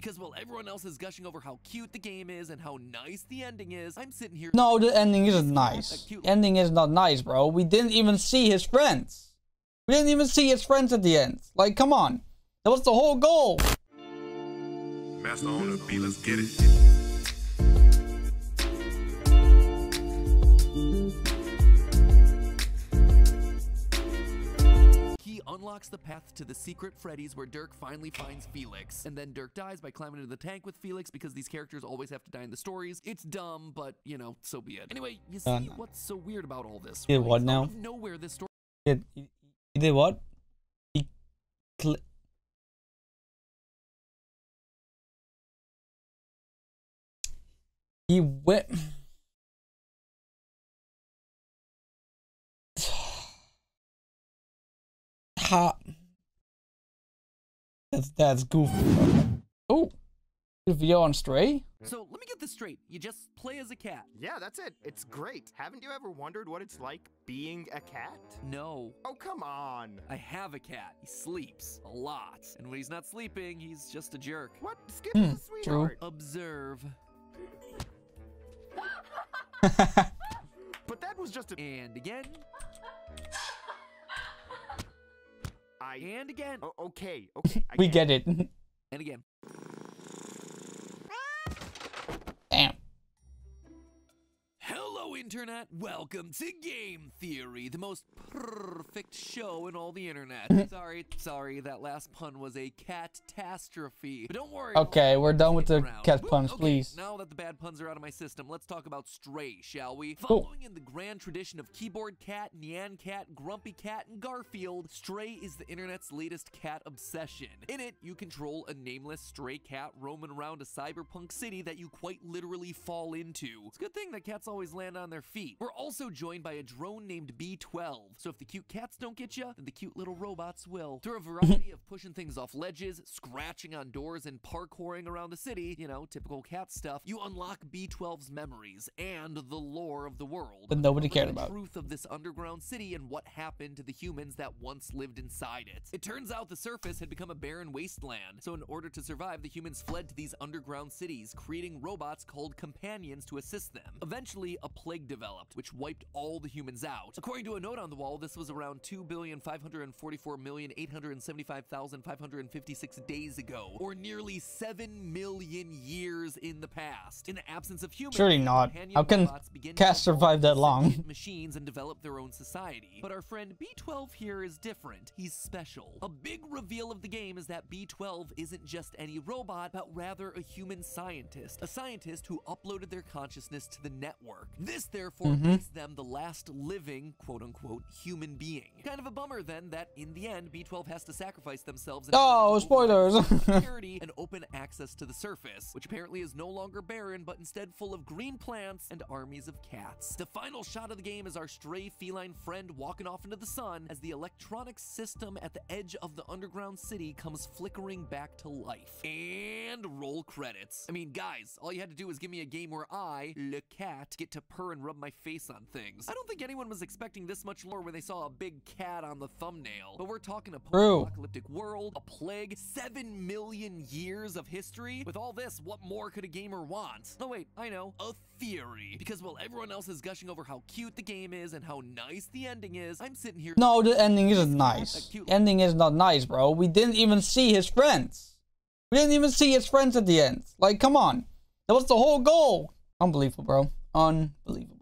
Because while everyone else is gushing over how cute the game is and how nice the ending is, I'm sitting here... No, the ending isn't nice. Ending is not nice, bro. We didn't even see his friends. We didn't even see his friends at the end. Like, come on. That was the whole goal. Master on the beat, let's get it. Unlocks the path to the secret Freddy's where Dirk finally finds Felix. And then Dirk dies by climbing into the tank with Felix because these characters always have to die in the stories. It's dumb, but, you know, so be it. Anyway, you see what's so weird about all this? Did what now? Out of nowhere, this story... He did what? He went... That's goofy. Oh, video on Stray. So let me get this straight. You just play as a cat. Yeah, that's it. It's great. Haven't you ever wondered what it's like being a cat? No. Oh, come on. I have a cat. He sleeps a lot. And when he's not sleeping, he's just a jerk. What? Skip is a sweetheart. Observe. But that was just a... And again. And again. Oh, okay. We get it. And again. Damn. Hello, Internet. Welcome to Game Theory, the most perfect show in all the internet. Sorry, that last pun was a catastrophe. But don't worry. Okay, we're done with the cat puns, please. Now that the bad puns are out of my system, let's talk about Stray, shall we? Following in the grand tradition of Keyboard Cat, Nyan Cat, Grumpy Cat, and Garfield, Stray is the internet's latest cat obsession. In it, you control a nameless stray cat roaming around a cyberpunk city that you quite literally fall into. It's a good thing that cats always land on their feet. We're also joined by a drone named B12, so if the cute cats don't get you, then the cute little robots will. Through a variety of pushing things off ledges, scratching on doors, and parkouring around the city, you know, typical cat stuff, you unlock B12's memories and the lore of the world. But nobody cared about the truth of this underground city and what happened to the humans that once lived inside it. It turns out the surface had become a barren wasteland, so in order to survive, the humans fled to these underground cities, creating robots called companions to assist them. Eventually, a plague developed, which wiped all the humans out. According to a note on the wall, this was around 2,544,875,556 days ago, or nearly 7 million years in the past. In the absence of humans, surely not. How can cats survive that long? Machines and develop their own society. But our friend B12 here is different. He's special. A big reveal of the game is that B12 isn't just any robot, but rather a human scientist. A scientist who uploaded their consciousness to the network. This, therefore, makes them the last living, quote-unquote, human being. Kind of a bummer, then, that in the end, B12 has to sacrifice themselves in spoilers! security and open access to the surface, which apparently is no longer barren, but instead full of green plants and armies of cats. The final shot of the game is our stray feline friend walking off into the sun as the electronic system at the edge of the underground city comes flickering back to life. And roll credits. I mean, guys, all you had to do was give me a game where I, le cat, get to purr and rub my face on things. I don't think anyone was expecting this much lore when they saw a big cat on the thumbnail. But we're talking a post-apocalyptic world, a plague, 7 million years of history. With all this, what more could a gamer want? Oh wait, I know, a theory. Because while everyone else is gushing over how cute the game is and how nice the ending is, I'm sitting here... No, the ending isn't nice. Ending is not nice, bro. We didn't even see his friends. We didn't even see his friends at the end. Like, come on. That was the whole goal. Unbelievable, bro. Unbelievable.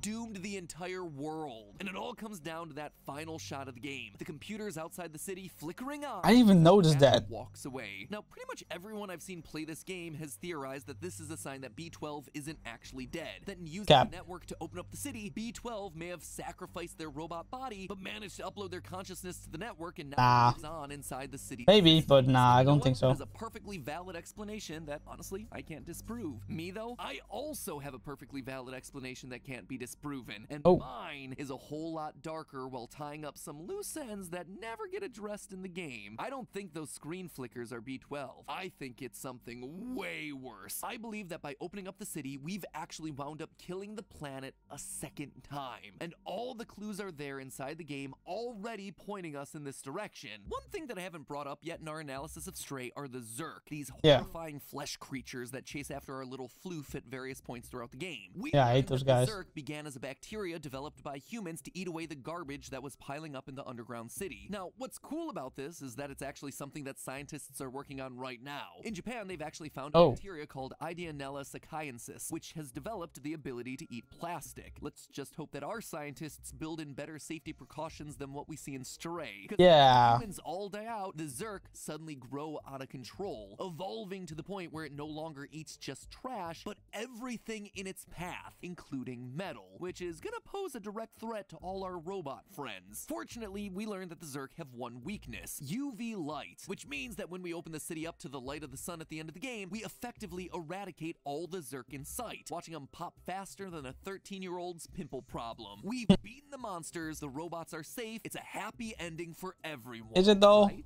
Doomed the entire world. And it all comes down to that final shot of the game. The computers outside the city flickering on. I didn't even notice that. Walks away. Now, pretty much everyone I've seen play this game has theorized that this is a sign that B12 isn't actually dead. That in using the network to open up the city, B12 may have sacrificed their robot body, but managed to upload their consciousness to the network and now lives on inside the city. Maybe, but nah, I don't think so. There's a perfectly valid explanation that, honestly, I can't disprove. Me, though, I also have a perfectly valid explanation that can't be disproved. disproven, and Oh. mine is a whole lot darker while tying up some loose ends that never get addressed in the game. I don't think those screen flickers are B12. I think it's something way worse. I believe that by opening up the city, we've actually wound up killing the planet a second time, and all the clues are there inside the game already pointing us in this direction. One thing that I haven't brought up yet in our analysis of Stray are the Zurk, these horrifying flesh creatures that chase after our little floof at various points throughout the game. We I hate those guys. The Zurk began as a bacteria developed by humans to eat away the garbage that was piling up in the underground city. Now, what's cool about this is that it's actually something that scientists are working on right now. In Japan, they've actually found a bacteria called Ideonella sakaiensis, which has developed the ability to eat plastic. Let's just hope that our scientists build in better safety precautions than what we see in Stray. Yeah. When humans all die out, the Zurk suddenly grow out of control, evolving to the point where it no longer eats just trash, but everything in its path, including metal, which is gonna pose a direct threat to all our robot friends. Fortunately, we learned that the Zurk have one weakness: UV light, which means that when we open the city up to the light of the sun at the end of the game, we effectively eradicate all the Zurk in sight, watching them pop faster than a 13-year-old's pimple problem. We've beaten the monsters, the robots are safe, it's a happy ending for everyone. Is it though? Right?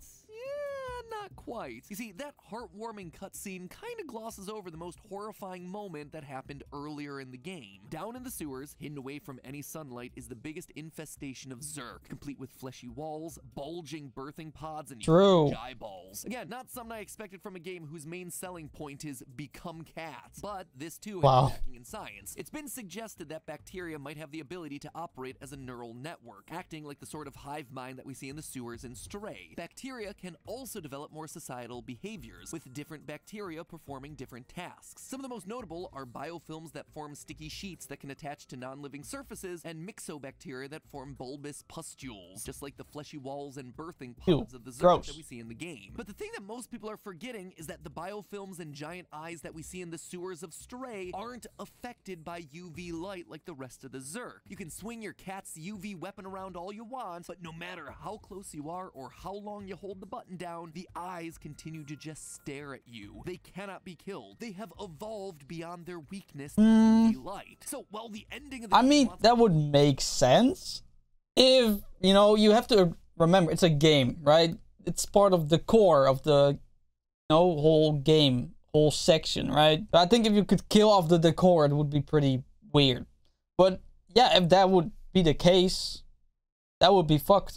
Not quite. You see, that heartwarming cutscene kind of glosses over the most horrifying moment that happened earlier in the game. Down in the sewers, hidden away from any sunlight, is the biggest infestation of Zurk, complete with fleshy walls, bulging birthing pods, and huge eyeballs. Again, not something I expected from a game whose main selling point is become cats, but this too has been backing in science. It's been suggested that bacteria might have the ability to operate as a neural network, acting like the sort of hive mind that we see in the sewers in Stray. Bacteria can also develop more societal behaviors, with different bacteria performing different tasks. Some of the most notable are biofilms that form sticky sheets that can attach to non-living surfaces, and myxobacteria that form bulbous pustules, just like the fleshy walls and birthing pods of the Zurks that we see in the game. But the thing that most people are forgetting is that the biofilms and giant eyes that we see in the sewers of Stray aren't affected by UV light like the rest of the Zurk. You can swing your cat's UV weapon around all you want, but no matter how close you are or how long you hold the button down, the eyes continue to just stare at you. They cannot be killed. They have evolved beyond their weakness to UV light. So while the ending of the that would make sense if, you know, you have to remember it's a game, right? It's part of the core of the, whole game, whole section, right? I think if you could kill off the decor, it would be pretty weird. But yeah, if that would be the case, that would be fucked.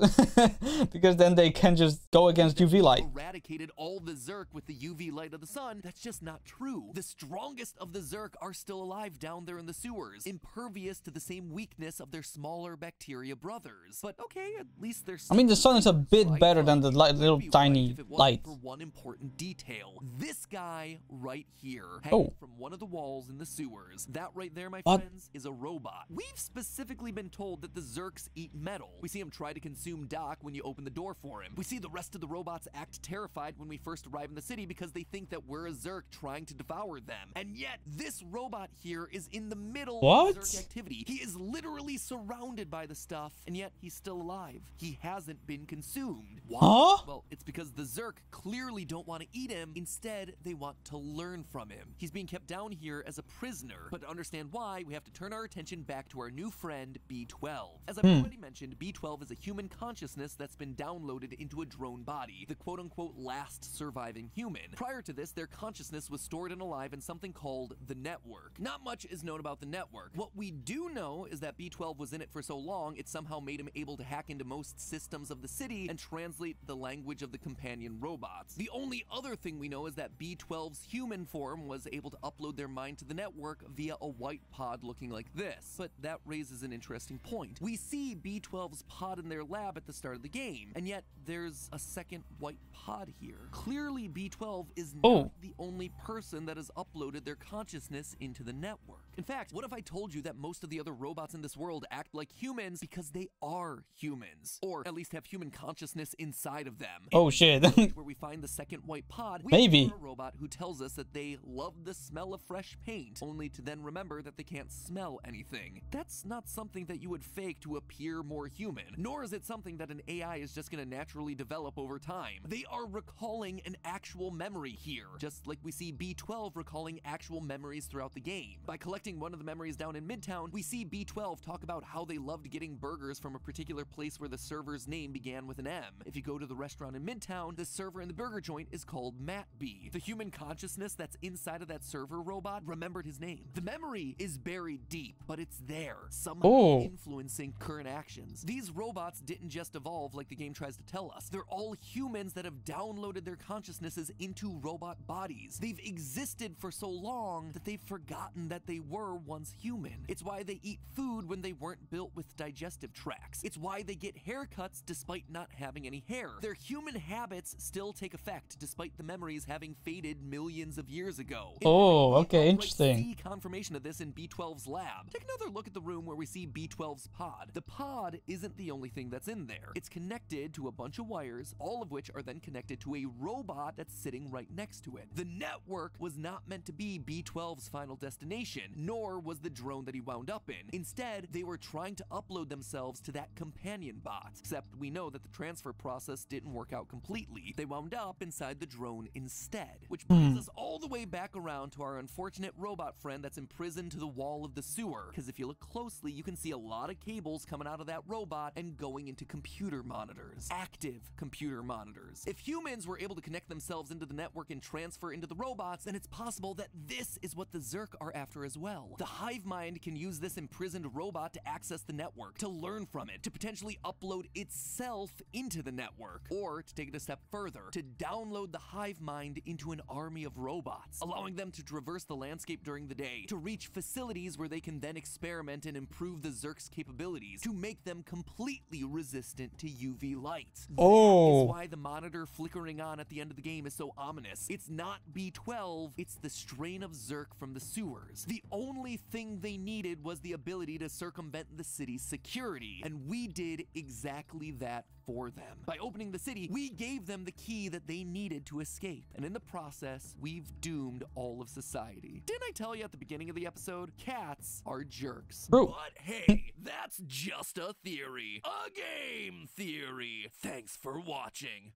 Because then they can just go against UV light. Eradicated all the Zurk with the UV light of the sun. That's just not true. The strongest of the Zurk are still alive down there in the sewers, impervious to the same weakness of their smaller bacteria brothers. But okay, at least they're still, the sun is a bit better than the little tiny light. For one important detail, this guy right here, hanging from one of the walls in the sewers. That right there, my friends, is a robot. We've specifically been told that the Zurks eat metal. We see him try to consume Doc when you open the door for him. We see the rest of the robots act terrified when we first arrive in the city because they think that we're a Zurk trying to devour them. And yet, this robot here is in the middle of Zurk activity. He is literally surrounded by the stuff, and yet he's still alive. He hasn't been consumed. Why? Well, it's because the Zurk clearly don't want to eat him. Instead, they want to learn from him. He's being kept down here as a prisoner. But to understand why, we have to turn our attention back to our new friend, B12. As I've already mentioned, B12 is a human consciousness that's been downloaded into a drone body, the quote-unquote last surviving human. Prior to this, their consciousness was stored and alive in something called the network. Not much is known about the network. What we do know is that B12 was in it for so long, it somehow made him able to hack into most systems of the city and translate the language of the companion robots. The only other thing we know is that B12's human form was able to upload their mind to the network via a white pod looking like this. But that raises an interesting point. We see B12's pod in their lab at the start of the game, and yet there's a second white pod here. Clearly, B12 is not the only person that has uploaded their consciousness into the network. In fact, what if I told you that most of the other robots in this world act like humans because they are humans, or at least have human consciousness inside of them? Oh shit. Where we find the second white pod, we Maybe a robot who tells us that they love the smell of fresh paint, only to then remember that they can't smell anything. That's not something that you would fake to appear more human. human, nor is it something that an AI is just gonna naturally develop over time. They are recalling an actual memory here, just like we see B12 recalling actual memories throughout the game. By collecting one of the memories down in Midtown, we see B12 talk about how they loved getting burgers from a particular place where the server's name began with an M. If you go to the restaurant in Midtown, the server in the burger joint is called Matt B. The human consciousness that's inside of that server robot remembered his name. The memory is buried deep, but it's there, somehow influencing current actions. These robots didn't just evolve like the game tries to tell us. They're all humans that have downloaded their consciousnesses into robot bodies. They've existed for so long that they've forgotten that they were once human. It's why they eat food when they weren't built with digestive tracts. It's why they get haircuts despite not having any hair. Their human habits still take effect despite the memories having faded millions of years ago. Oh, okay, interesting. See confirmation of this in B12's lab. Take another look at the room where we see B12's pod. The pod isn't the only thing that's in there. It's connected to a bunch of wires, all of which are then connected to a robot that's sitting right next to it. The network was not meant to be B12's final destination, nor was the drone that he wound up in. Instead, they were trying to upload themselves to that companion bot, except we know that the transfer process didn't work out completely. They wound up inside the drone instead, which brings us all the way back around to our unfortunate robot friend that's imprisoned to the wall of the sewer, because if you look closely, you can see a lot of cables coming out of that robot and going into computer monitors. Active computer monitors. If humans were able to connect themselves into the network and transfer into the robots, then it's possible that this is what the Zurk are after as well. The hive mind can use this imprisoned robot to access the network, to learn from it, to potentially upload itself into the network, or to take it a step further, to download the hive mind into an army of robots, allowing them to traverse the landscape during the day, to reach facilities where they can then experiment and improve the Zurk's capabilities, to make them completely resistant to UV light. That is why the monitor flickering on at the end of the game is so ominous. It's not B12, it's the strain of Zurk from the sewers. The only thing they needed was the ability to circumvent the city's security, and we did exactly that for them. By opening the city, we gave them the key that they needed to escape, and in the process, we've doomed all of society. Didn't I tell you at the beginning of the episode? Cats are jerks. Bro. But hey, that's just a theory. A game theory. Thanks for watching.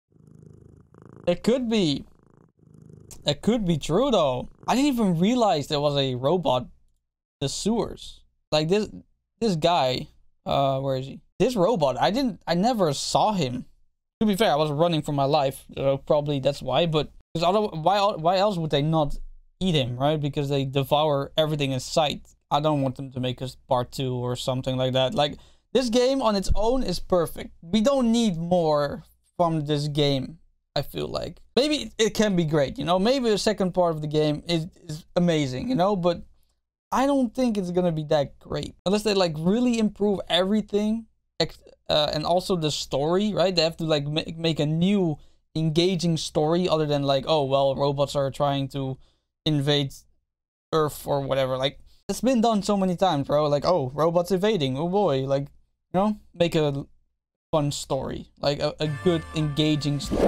It could be. It could be true though. I didn't even realize there was a robot in the sewers. Like this guy, where is he? This robot, I never saw him. To be fair, I was running for my life, so probably that's why, but why else would they not eat him, right? Because they devour everything in sight. I don't want them to make us part 2 or something like that. Like, this game on its own is perfect. We don't need more from this game, I feel like. Maybe it can be great, you know? Maybe the second part of the game is amazing, you know? But I don't think it's gonna be that great. Unless they, like, really improve everything. And also the story, right? They have to, like, make a new engaging story other than, like, oh, well, robots are trying to invade Earth or whatever. Like, it's been done so many times, bro. Like, oh, robots invading, oh boy. Like, you know, make a fun story. Like, a good, engaging story.